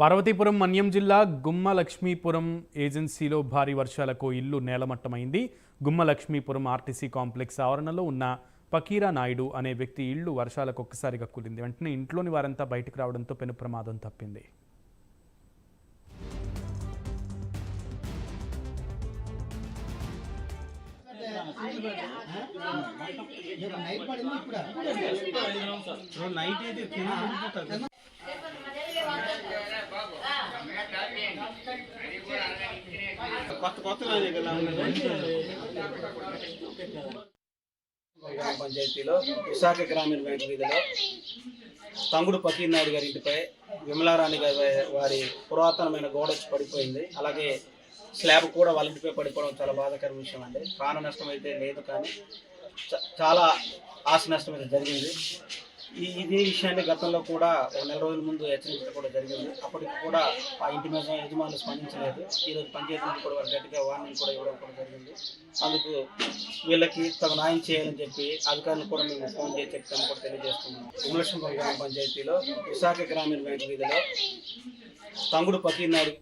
పార్వతీపురం మన్యం జిల్లా గుమ్మ లక్ష్మీపురం ఏజెన్సీలో భారీ వర్షాలకు ఇల్లు నేలమట్టమైంది. గుమ్మ లక్ష్మీపురం ఆర్టీసీ కాంప్లెక్స్ ఆవరణలో ఉన్న పకీరా నాయుడు అనే వ్యక్తి ఇల్లు వర్షాలకు ఒక్కసారిగా కూలింది. వెంటనే ఇంట్లోని వారంతా బయటకు రావడంతో పెను ప్రమాదం తప్పింది. గ్రామ పంచాయతీలో విశాఖ గ్రామీణ బ్యాంక్ వీధిలో తంగుడు పకీర్ నాయుడు గారి ఇంటిపై విమలారాణి గారి వారి పురాతనమైన గోడ వచ్చి పడిపోయింది. అలాగే స్లాబ్ కూడా వాళ్ళ ఇంటిపై పడిపోవడం చాలా బాధాకర విషయం అండి. ప్రాణ నష్టం అయితే లేదు, కానీ చాలా ఆస్తి నష్టం అయితే జరిగింది. ఇదే విషయాన్ని గతంలో కూడా ఒక నెల రోజుల ముందు హెచ్చరించడం కూడా జరిగింది. అప్పటికి కూడా ఆ ఇంటి మీద యజమానులు స్పందించలేదు. ఈరోజు పంచాయతీ నుంచి కూడా వారు గట్టిగా వార్నింగ్ కూడా ఇవ్వడం కూడా జరిగింది. అందుకు వీళ్ళకి తగు న్యాయం చేయాలని చెప్పి అధికారులు కూడా మేము ఫోన్ చేసి చెప్తాము కూడా తెలియజేస్తున్నాం. ఉమలక్ష్మీపురం గ్రామ పంచాయతీలో విశాఖ గ్రామీణ బ్యాంక్ వీధిలో తంగుడు పకీర్ నాయుడు